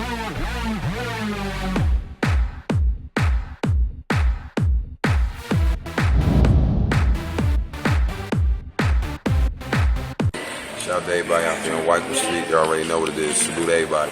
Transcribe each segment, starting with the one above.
Shout out to everybody out there on White Street. You already know what it is. Salute to everybody.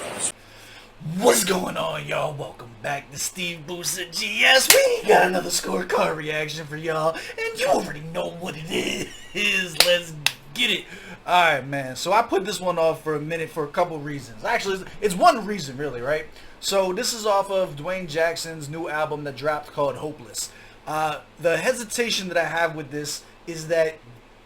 What's going on, y'all? Welcome back to SteveBussaGS. We got another scorecard reaction for y'all, and you already know what it is. Let's get it. Alright, man. So I put this one off for a minute for a couple reasons. Actually, it's one reason, really, right? So this is off of Duane Jackson's new album that dropped called Hopeless. The hesitation that I have with this is that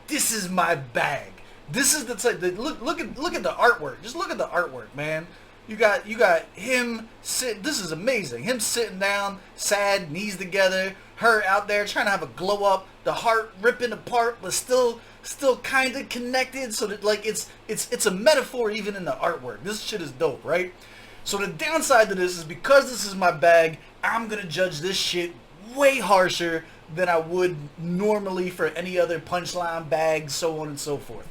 this is my bag. This is the type that look at the artwork. Just look at the artwork, man. You got him sit. This is amazing. Him sitting down, sad, knees together. Her out there trying to have a glow up. The heart ripping apart, but still kind of connected. So that like it's a metaphor even in the artwork. This shit is dope, right? So the downside to this is because this is my bag, I'm gonna judge this shit way harsher than I would normally for any other punchline bag, so on and so forth.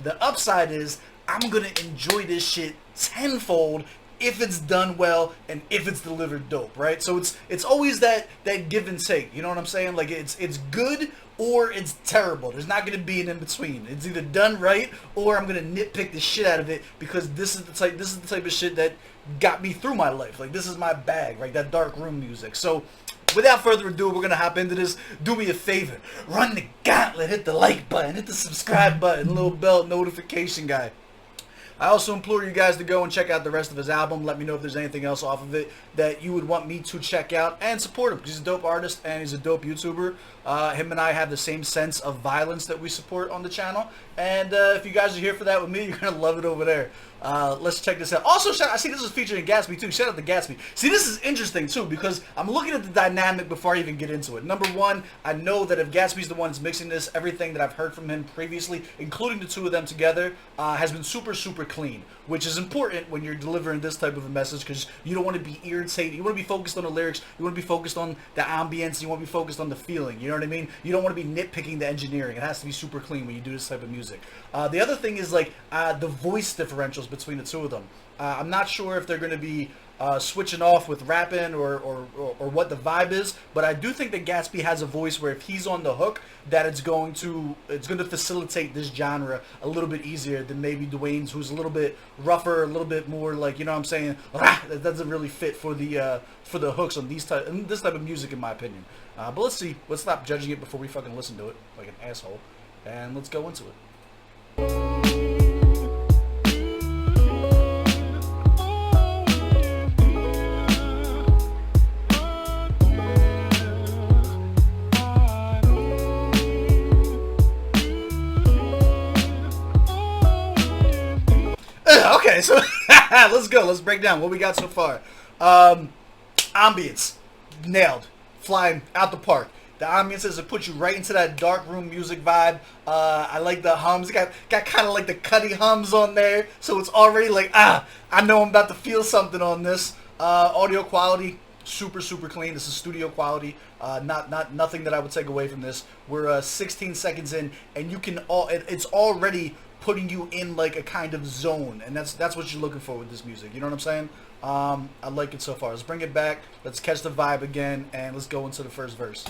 The upside is I'm gonna enjoy this shit tenfold if it's done well and if it's delivered dope, right? So it's always that give and take. You know what I'm saying? Like it's good or it's terrible. There's not gonna be an in between. It's either done right or I'm gonna nitpick the shit out of it because this is the type of shit that got me through my life. Like this is my bag, right? That dark room music. So without further ado, we're going to hop into this. Do me a favor. Run the gauntlet. Hit the like button. Hit the subscribe button. Little bell notification guy. I also implore you guys to go and check out the rest of his album. Let me know if there's anything else off of it that you would want me to check out and support him. He's a dope artist and he's a dope YouTuber. Him and I have the same sense of violence that we support on the channel. And if you guys are here for that with me, you're going to love it over there. Let's check this out. Also, I see this is featuring Gatsb too. Shout out to Gatsb. See, this is interesting too because I'm looking at the dynamic before I even get into it. Number one, I know that if Gatsby's the one that's mixing this, everything that I've heard from him previously, including the two of them together, has been super clean, which is important when you're delivering this type of a message because you don't want to be irritated. You want to be focused on the lyrics. You want to be focused on the ambience. You want to be focused on the feeling. You know what I mean? You don't want to be nitpicking the engineering. It has to be super clean when you do this type of music. The other thing is like the voice differentials between the two of them. I'm not sure if they're going to be switching off with rapping or what the vibe is, but I do think that Gatsby has a voice where if he's on the hook, that it's going to facilitate this genre a little bit easier than maybe Duane's, who's a little bit rougher, a little bit more like, you know what I'm saying, that doesn't really fit for the hooks on this type of music in my opinion. But let's see. Let's stop judging it before we fucking listen to it like an asshole, and let's go into it. Okay, so let's go. Let's break down what we got so far. Ambience, nailed, flying out the park. The ambience is to put you right into that dark room music vibe. I like the hums. Got kind of like the Cuddy hums on there, so it's already like I know I'm about to feel something on this. Audio quality, super clean. This is studio quality. Nothing that I would take away from this. We're 16 seconds in, and you can it's already putting you in like a kind of zone, and that's what you're looking for with this music. You know what I'm saying? I like it so far. Let's bring it back. Let's catch the vibe again, and let's go into the first verse.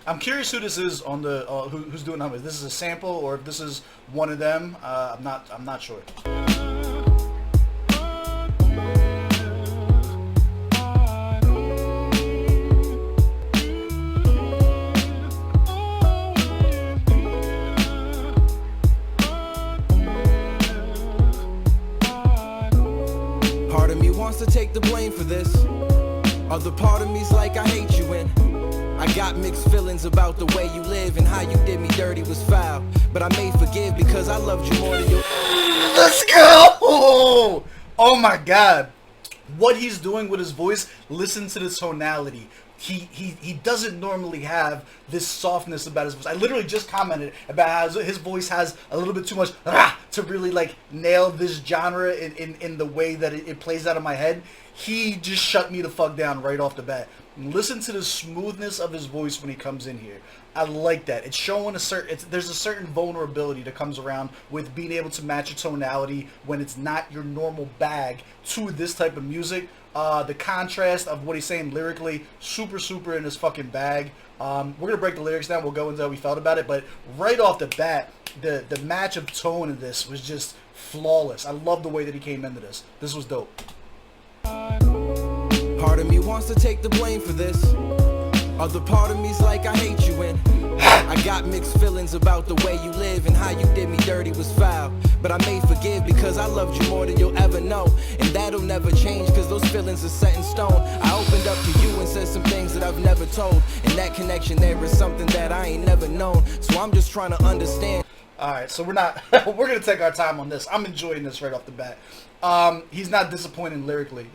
I'm curious who this is on the who's doing numbers. This is a sample, or if this is one of them. I'm not sure. Part of me wants to take the blame for this. Other part of me's like I hate you and I got mixed feelings about the way you live and how you did me dirty was foul. But I may forgive because I loved you more than you. Let's go! Oh my god. What he's doing with his voice, listen to the tonality. He doesn't normally have this softness about his voice. I literally just commented about how his voice has a little bit too much to really like nail this genre in the way that it plays out of my head. He just shut me the fuck down right off the bat. Listen to the smoothness of his voice when he comes in here. I like that. It's showing there's a certain vulnerability that comes around with being able to match your tonality when it's not your normal bag to this type of music. The contrast of what he's saying lyrically, super in his fucking bag. We're gonna break the lyrics down. We'll go into how we felt about it, but right off the bat, the match of tone in this was just flawless. I love the way that he came into this. This was dope. Part of me wants to take the blame for this. Other part of me's like I hate you and I got mixed feelings about the way you live and how you did me dirty was foul. But I may forgive because I loved you more than you'll ever know. And that'll never change because those feelings are set in stone. I opened up to you and said some things that I've never told. And that connection there is something that I ain't never known. So I'm just trying to understand. Alright, so we're going to take our time on this. I'm enjoying this right off the bat. He's not disappointing lyrically.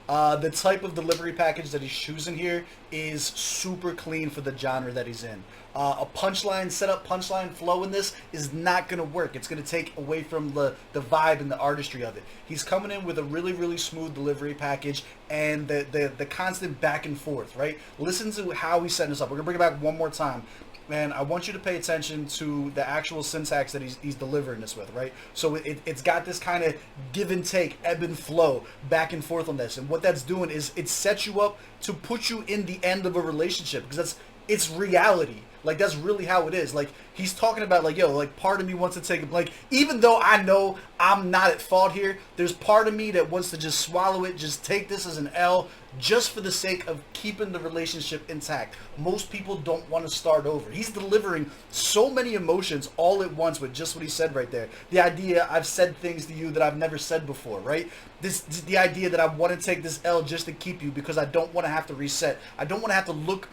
The type of delivery package that he's choosing here is super clean for the genre that he's in. A punchline, setup punchline flow in this is not going to work. It's going to take away from the vibe and the artistry of it. He's coming in with a really smooth delivery package and the constant back and forth, right? Listen to how he's setting this up. We're going to bring it back one more time. And I want you to pay attention to the actual syntax that he's delivering this with, right? So it's got this kind of give and take, ebb and flow, back and forth on this. And what that's doing is it sets you up to put you in the end of a relationship because it's reality. Like, that's really how it is. Like, he's talking about, like, yo, like, part of me wants to take it. Like, even though I know I'm not at fault here, there's part of me that wants to just swallow it, just take this as an L, just for the sake of keeping the relationship intact. Most people don't want to start over. He's delivering so many emotions all at once with just what he said right there. The idea, I've said things to you that I've never said before, right? The idea that I want to take this L just to keep you because I don't want to have to reset. I don't want to have to look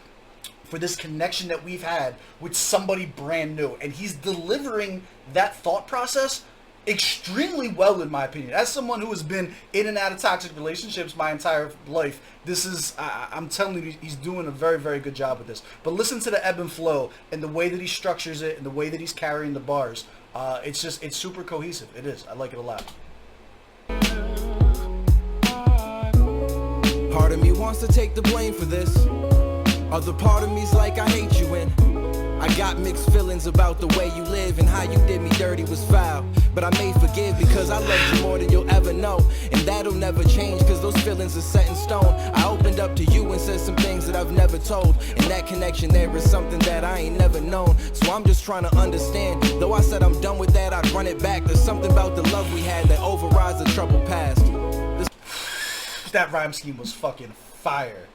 for this connection that we've had with somebody brand new. And he's delivering that thought process extremely well, in my opinion. As someone who has been in and out of toxic relationships my entire life, this is, I'm telling you, he's doing a very good job with this. But listen to the ebb and flow and the way that he structures it and the way that he's carrying the bars. It's super cohesive. It is. I like it a lot. Part of me wants to take the blame for this. Other part of me's like I hate you and I got mixed feelings about the way you live and how you did me dirty was foul. But I may forgive because I loved you more than you'll ever know. And that'll never change because those feelings are set in stone. I opened up to you and said some things that I've never told. And that connection there is something that I ain't never known. So I'm just trying to understand. Though I said I'm done with that, I'd run it back. There's something about the love we had that overrides the troubled past. That rhyme scheme was fucking fire.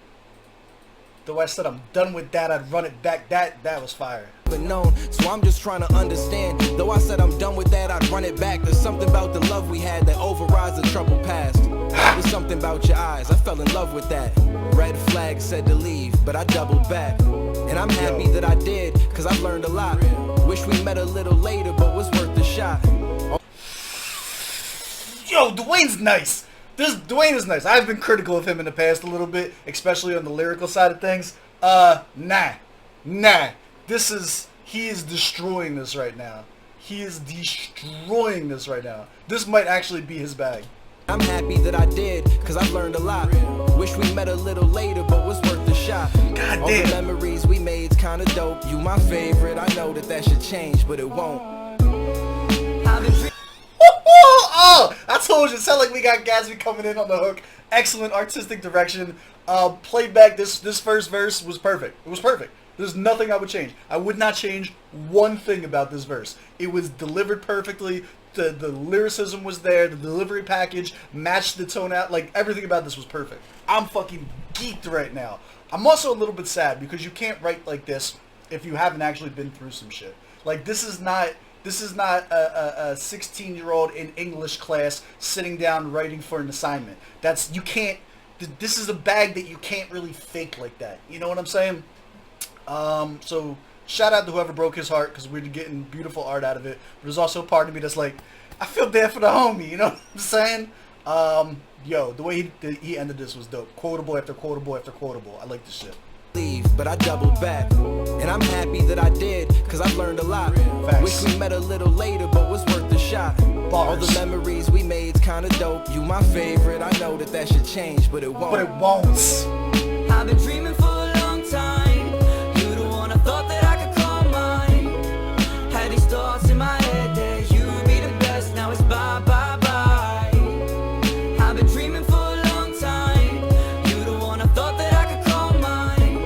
Though I said I'm done with that, I'd run it back. That was fire. But known, so I'm just trying to understand. Though I said I'm done with that, I'd run it back. There's something about the love we had that overrides the troubled past. There's something about your eyes, I fell in love with that. Red flag said to leave, but I doubled back. And I'm happy that I did, cause I've learned a lot. Wish we met a little later, but was worth the shot. Yo, Duane's nice. Duane is nice. I've been critical of him in the past a little bit, especially on the lyrical side of things. Nah. He is destroying this right now. This might actually be his bag. I'm happy that I did, cause I've learned a lot. Wish we met a little later, but was worth the shot. God All damn. the memories we made's kinda dope. You my favorite, I know that should change, but it won't. Oh, I told you, it sounded like we got Gatsb coming in on the hook. Excellent artistic direction. Playback, this first verse was perfect. It was perfect. There's nothing I would change. I would not change one thing about this verse. It was delivered perfectly. The lyricism was there. The delivery package matched the tone out. Like, everything about this was perfect. I'm fucking geeked right now. I'm also a little bit sad because you can't write like this if you haven't actually been through some shit. Like, this is not a 16-year-old in English class sitting down writing for an assignment. You can't, this is a bag that you can't really fake like that. You know what I'm saying? So shout out to whoever broke his heart because we're getting beautiful art out of it. But there's also a part of me that's like, I feel bad for the homie. You know what I'm saying? Yo, the way he ended this was dope. Quotable after quotable after quotable. I like this shit. But I doubled back. And I'm happy that I did, cause I've learned a lot. Facts. Wish we met a little later, but was worth the shot. All the memories we made's kinda dope. You my favorite, I know that should change, but it won't. But it won't. I've been dreaming for a long time. You the one I thought that I could call mine. Had these thoughts in my head that you would be the best. Now it's bye, bye, bye. I've been dreaming for a long time. You the one I thought that I could call mine.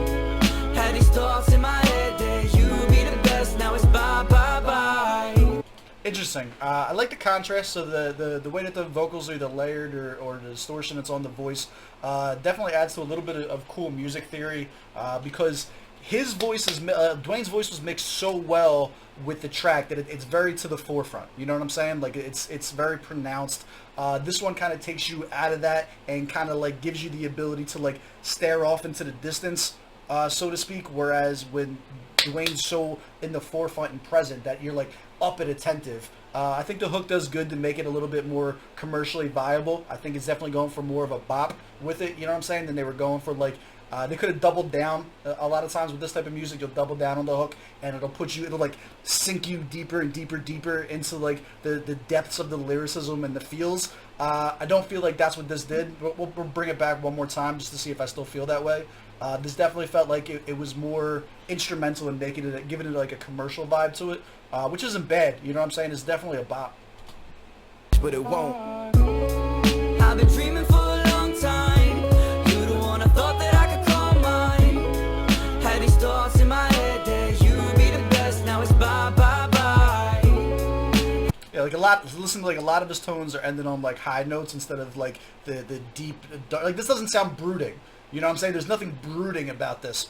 Had these thoughts in my head that you would be the best. Now it's bye, bye, bye. Interesting. I like the contrast. So the way that the vocals are either layered or the distortion that's on the voice definitely adds to a little bit of cool music theory because his voice is Duane's voice was mixed so well with the track that it's very to the forefront. You know what I'm saying? Like it's very pronounced. This one kind of takes you out of that and kind of like gives you the ability to like stare off into the distance, so to speak. Whereas when Duane's so in the forefront and present that you're like up and attentive. I think the hook does good to make it a little bit more commercially viable. I think it's definitely going for more of a bop with it, you know what I'm saying, than they were going for like, they could have doubled down. A lot of times with this type of music, you'll double down on the hook and it'll like sink you deeper and deeper into like the depths of the lyricism and the feels. I don't feel like that's what this did. We'll bring it back one more time just to see if I still feel that way. This definitely felt like it was more instrumental in making it, giving it like a commercial vibe to it, which isn't bad. You know what I'm saying? It's definitely a bop. But it won't. I've been dreaming for a long time. You the one I thought that I could call mine. Had these thoughts in my head that you would be the best. Now it's bye, bye, bye. Yeah, like listen to like a lot of his tones are ending on like high notes instead of like the deep, dark. Like this doesn't sound brooding. You know what I'm saying? There's nothing brooding about this.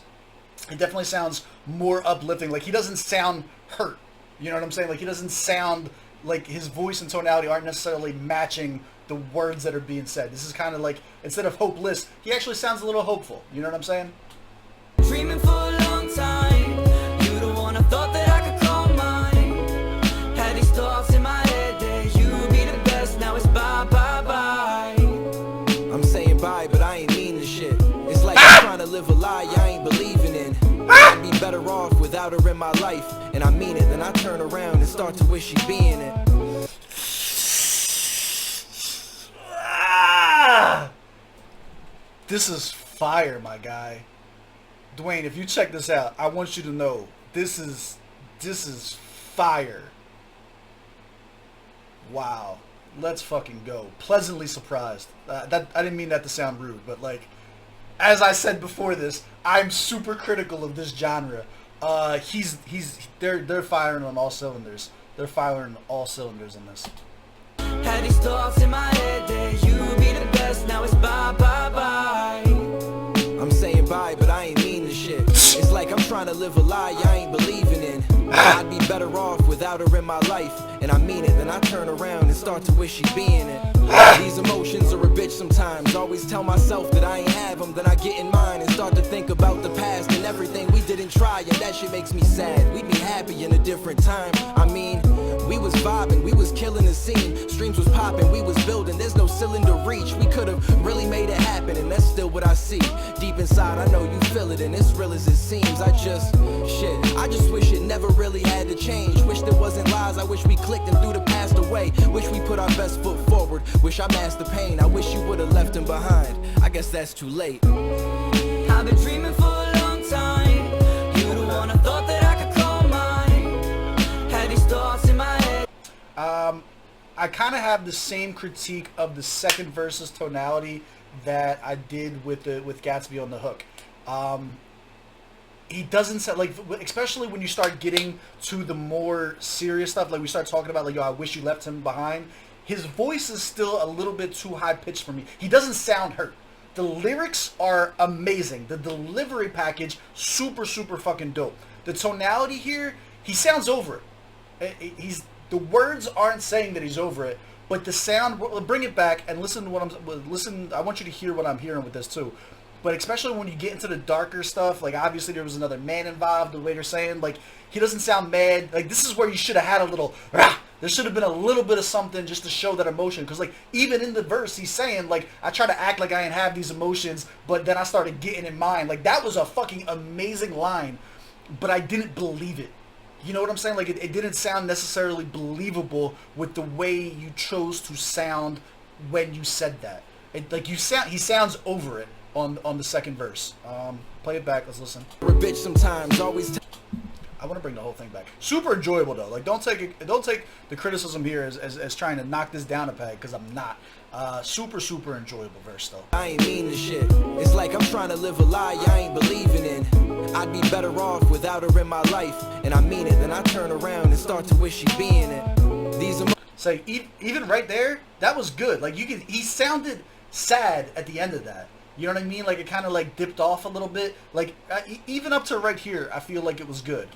It definitely sounds more uplifting. Like he doesn't sound hurt. You know what I'm saying? Like he doesn't sound like his voice and tonality aren't necessarily matching the words that are being said. This is kind of like, instead of hopeless, he actually sounds a little hopeful. You know what I'm saying? Dreaming for a long time. You the one I thought that I could call mine. Had these thoughts in my head that you would be the best. Now it's bye, bye, bye. I'm saying bye, but I ain't mean the shit. It's like I'm trying to live a lie I ain't believing in. I'd be better off without her in my life. And I mean it, then I turn around and start to wish she'd be in it. This is fire, my guy. Duane, if you check this out, I want you to know this is fire. Wow. Let's fucking go. Pleasantly surprised. That I didn't mean that to sound rude, but like, as I said before this, I'm super critical of this genre. They're firing on all cylinders. They're firing all cylinders in this. Had these thoughts in my head that you would be the best. Now it's bye, bye, bye. I'm saying bye, but I ain't mean the shit. It's like I'm trying to live a lie I ain't believing in. I'd be better off without her in my life. And I mean it, then I turn around and start to wish she'd be in it. These emotions are a bitch sometimes. Always tell myself that I ain't have them. Then I get in mine and start to think about the past and everything we didn't try. And that shit makes me sad. We'd be happy in a different time. I mean, we was vibing, we was killing the scene. Streams was popping, we was building. There's no ceiling to reach. We could have really made it happen, and that's still what I see. Deep inside, I know you feel it, and it's real as it seems. I just wish it never really had to change. Wish there wasn't lies, I wish we clicked and threw the past away. Wish we put our best foot forward. Wish I masked the pain, I wish you would've left him behind. I guess that's too late. I've been dreaming for a long time. You the one I thought that I could call mine. Had these thoughts in my head. I kind of have the same critique of the second verse's tonality that I did with Gatsby on the hook. He doesn't sound like, especially when you start getting to the more serious stuff, like we start talking about like, yo, I wish you left him behind. His voice is still a little bit too high pitched for me. He doesn't sound hurt. The lyrics are amazing. The delivery package, super fucking dope. The tonality here, he sounds over it. The words aren't saying that he's over it, but the sound. Bring it back and listen to what listen. I want you to hear what I'm hearing with this too. But especially when you get into the darker stuff, like obviously there was another man involved, the way they're saying, like, he doesn't sound mad. Like, this is where you should have had a little, there should have been a little bit of something just to show that emotion. Because, like, even in the verse, he's saying, like, I try to act like I ain't have these emotions, but then I started getting in mine. Like, that was a fucking amazing line, but I didn't believe it. You know what I'm saying? Like it didn't sound necessarily believable with the way you chose to sound when you said that. He sounds over it on the second verse. Play it back. Let's listen. A bitch sometimes, always. I want to bring the whole thing back. Super enjoyable though. Like don't take the criticism here as trying to knock this down a peg, because I'm not. Super enjoyable verse though. I ain't mean this shit. It's like I'm trying to live a lie I ain't believing in. I'd be better off without her in my life, and I mean it. Then I turn around and start to wish she'd be in it. These So even right there, that was good. Like he sounded sad at the end of that. You know what I mean? Like it kind of like dipped off a little bit. Like even up to right here, I feel like it was good.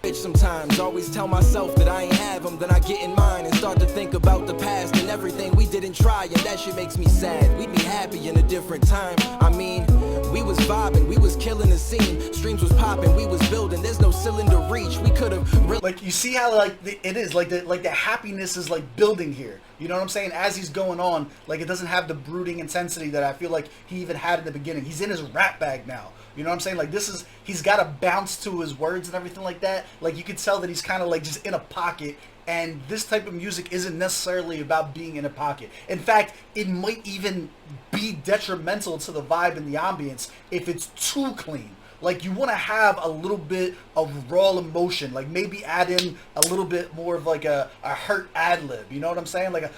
bitch sometimes, always tell myself that I ain't have them. Then I get in mine and start to think about the past and everything we didn't try, and that shit makes me sad. We'd be happy in a different time. I mean, we was vibing, we was killing the scene, streams was popping, we was building. There's no ceiling to reach. We could have really, like, you see how like it is like the happiness is like building here. You know what I'm saying? As he's going on, like it doesn't have the brooding intensity that I feel like he even had in the beginning. He's in his rap bag now. You know what I'm saying? Like he's got a bounce to his words and everything like that. Like you could tell that he's kind of like just in a pocket. And this type of music isn't necessarily about being in a pocket. In fact, it might even be detrimental to the vibe and the ambience if it's too clean. Like you want to have a little bit of raw emotion. Like maybe add in a little bit more of like a hurt ad lib. You know what I'm saying? Like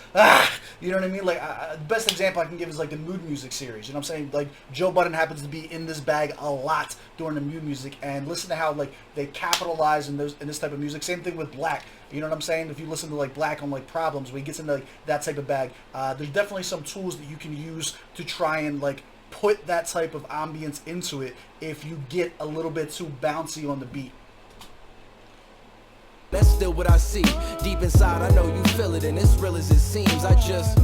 you know what I mean? Like the best example I can give is like the mood music series. You know what I'm saying? Like Joe Budden happens to be in this bag a lot during the mood music, and listen to how like they capitalize in this type of music. Same thing with Black. You know what I'm saying? If you listen to like Black on like Problems, where he gets into like that type of bag, there's definitely some tools that you can use to try and like put that type of ambience into it if you get a little bit too bouncy on the beat. that's still what I see. Deep inside, I know you feel it, and it's real as it seems. I just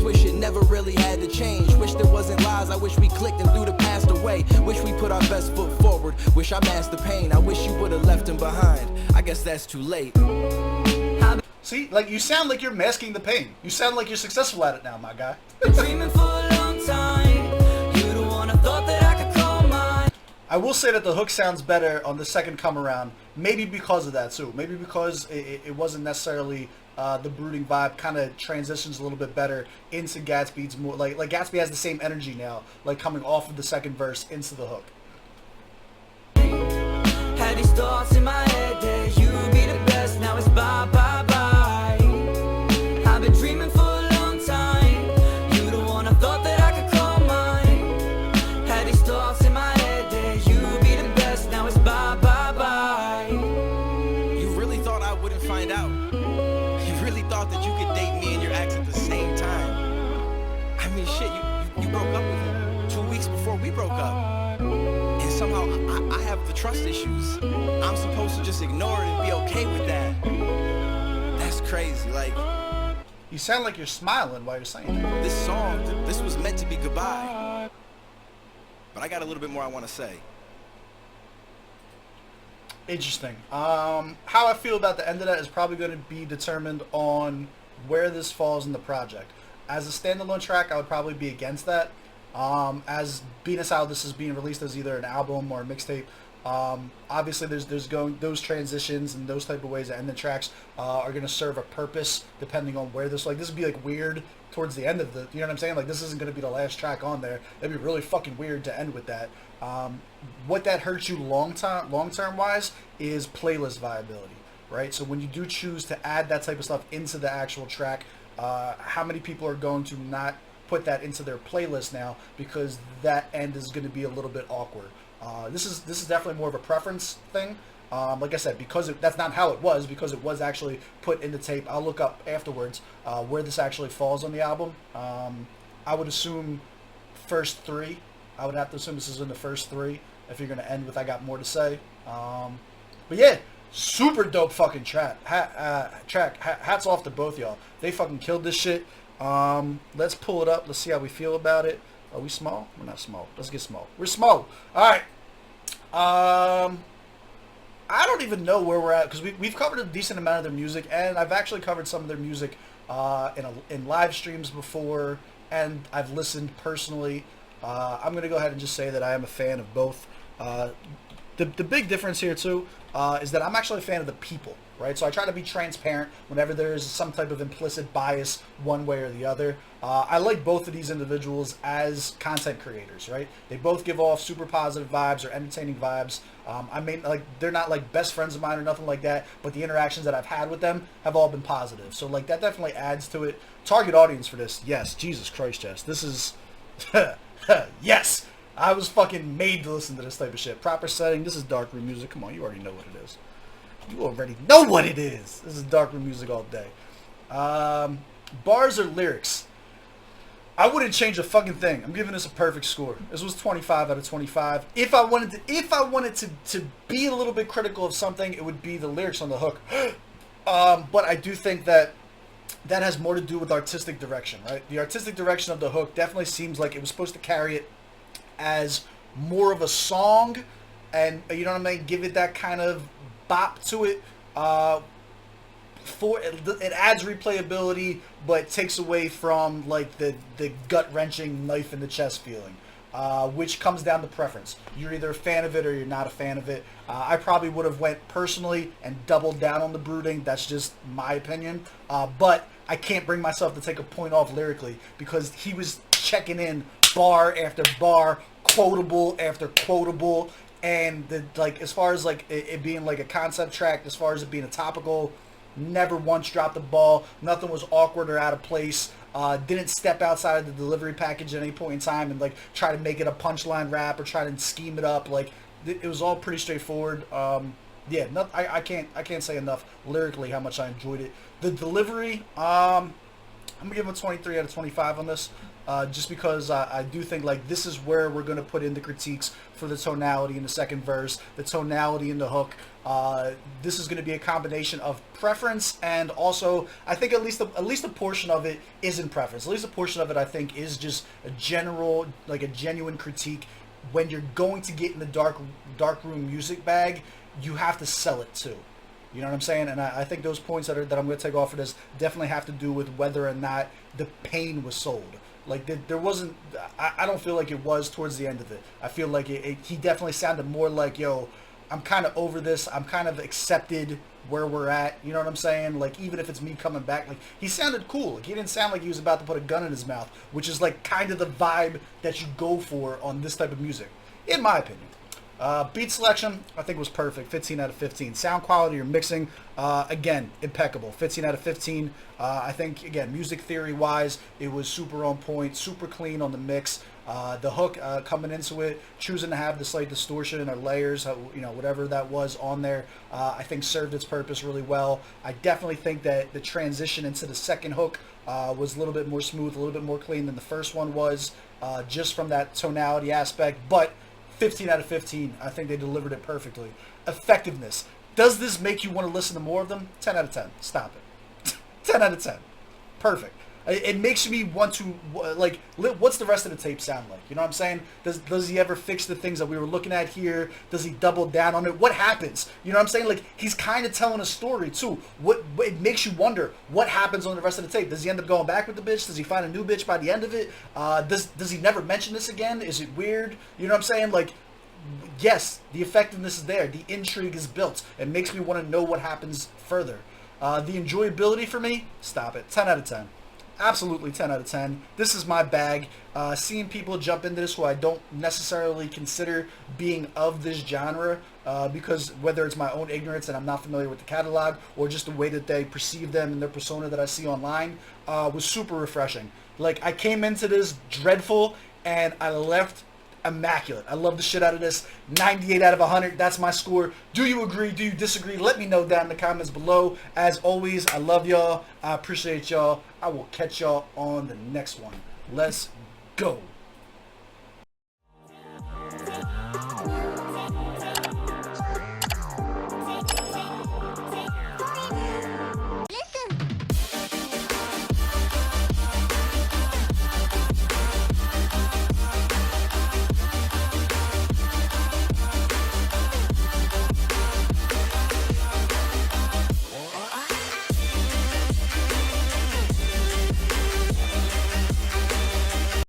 wish it never really had to change. Wish there wasn't lies, I wish we clicked and threw the past away. Wish we put our best foot forward. Wish I masked the pain, I wish you would've left him behind. I guess that's too late. See, like you sound like you're masking the pain. You sound like you're successful at it now, my guy. Dreaming for a long time. You the one I thought that I could call mine. I will say that the hook sounds better on the second come around. Maybe because of that too. Maybe because it wasn't necessarily the brooding vibe. Kind of transitions a little bit better into Gatsby's more. Like Gatsby has the same energy now, like coming off of the second verse into the hook. Had these thoughts in my head that you would be the best. Now it's bye bye bye. I've been dreaming for a long time. You the one I thought that I could call mine. Had these thoughts in my head that you would be the best. Now it's bye bye bye. You really thought I wouldn't find out? You really thought that you could date me and your ex at the same time? I mean, shit, you broke up with him 2 weeks before we broke up. And somehow I have the trust issues. I'm supposed to just ignore it and be okay with that. That's crazy. Like, You sound like you're smiling while you're saying it. this song, this was meant to be goodbye. But I got a little bit more I want to say. Interesting. How I feel about the end of that is probably going to be determined on where this falls in the project. As a standalone track, I would probably be against that. As being as how this is being released as either an album or a mixtape, obviously there's going those transitions and those type of ways to end the tracks are going to serve a purpose depending on where this, like, this would be like weird towards the end of the, you know what I'm saying? Like this isn't going to be the last track on there. It'd be really fucking weird to end with that. What that hurts you long term wise is playlist viability, right? So when you do choose to add that type of stuff into the actual track, how many people are going to not put that into their playlist now because that end is going to be a little bit awkward. This is definitely more of a preference thing. Like I said, because that's not how it was, because it was actually put in the tape. I'll look up afterwards where this actually falls on the album. I would assume first three. I would have to assume this is in the first three if you're going to end with I Got More to Say. But yeah, super dope fucking track. Hats off to both y'all. They fucking killed this shit. Let's pull it up. Let's see how we feel about it. Are we small? We're not small. Let's get small. We're small. All right. I don't even know where we're at because we've covered a decent amount of their music, and I've actually covered some of their music in live streams before, and I've listened personally. I'm going to go ahead and just say that I am a fan of both. The big difference here too, is that I'm actually a fan of the people, right? So I try to be transparent whenever there is some type of implicit bias one way or the other. I like both of these individuals as content creators, right? They both give off super positive vibes or entertaining vibes. I mean, like, they're not like best friends of mine or nothing like that, but the interactions that I've had with them have all been positive. So like that definitely adds to it. Target audience for this, yes. Jesus Christ, yes. This is, yes. I was fucking made to listen to this type of shit. Proper setting. This is darkroom music. Come on, you already know what it is. You already know what it is. This is darkroom music all day. Bars or lyrics? I wouldn't change a fucking thing. I'm giving this a perfect score. This was 25 out of 25. If I wanted to be a little bit critical of something, it would be the lyrics on the hook. But I do think that has more to do with artistic direction, right? The artistic direction of the hook definitely seems like it was supposed to carry it as more of a song, and you know what I mean, give it that kind of bop to it. It adds replayability, but takes away from like the gut-wrenching knife in the chest feeling, which comes down to preference. You're either a fan of it or you're not a fan of it. I probably would have went personally and doubled down on the brooding. That's just my opinion. But I can't bring myself to take a point off lyrically because he was checking in bar after bar, quotable after quotable, and like as far as like it being like a concept track, as far as it being a topical, never once dropped the ball. Nothing was awkward or out of place. Didn't step outside of the delivery package at any point in time and like try to make it a punchline rap or try to scheme it up. Like it was all pretty straightforward. Yeah, I can't say enough lyrically how much I enjoyed it. The delivery, I'm gonna give him a 23 out of 25 on this. Just because I do think like this is where we're going to put in the critiques for the tonality in the second verse, the tonality in the hook. This is going to be a combination of preference and also I think at least a portion of it is in preference. At least a portion of it I think is just a general, like a genuine critique. When you're going to get in the darkroom music bag, you have to sell it too. You know what I'm saying? And I think those points that I'm going to take off of this definitely have to do with whether or not the pain was sold. Like there wasn't, I don't feel like it was towards the end of it. I feel like he definitely sounded more like, yo, I'm kind of over this. I'm kind of accepted where we're at. You know what I'm saying? Like even if it's me coming back, like he sounded cool. Like he didn't sound like he was about to put a gun in his mouth, which is like kind of the vibe that you go for on this type of music, in my opinion. Beat selection, I think was perfect. 15 out of 15. Sound quality or mixing, again, impeccable. 15 out of 15. I think, again, music theory-wise, it was super on point, super clean on the mix. The hook coming into it, choosing to have the slight distortion or layers, whatever that was on there, I think served its purpose really well. I definitely think that the transition into the second hook was a little bit more smooth, a little bit more clean than the first one was, just from that tonality aspect. But 15 out of 15. I think they delivered it perfectly. Effectiveness. Does this make you want to listen to more of them? 10 out of 10. Stop it. 10 out of 10. Perfect. It makes me want to, like, what's the rest of the tape sound like? You know what I'm saying? Does he ever fix the things that we were looking at here? Does he double down on it? What happens? You know what I'm saying? Like, he's kind of telling a story, too. It makes you wonder what happens on the rest of the tape. Does he end up going back with the bitch? Does he find a new bitch by the end of it? Does he never mention this again? Is it weird? You know what I'm saying? Like, yes, the effectiveness is there. The intrigue is built. It makes me want to know what happens further. The enjoyability for me, stop it. 10 out of 10. Absolutely 10 out of 10. This is my bag. Seeing people jump into this who I don't necessarily consider being of this genre, because whether it's my own ignorance and I'm not familiar with the catalog, or just the way that they perceive them and their persona that I see online, was super refreshing. Like, I came into this dreadful, and I left immaculate. I love the shit out of this. 98 out of 100. That's my score. Do you agree? Do you disagree? Let me know down in the comments below. As always, I love y'all. I appreciate y'all. I will catch y'all on the next one. Let's go.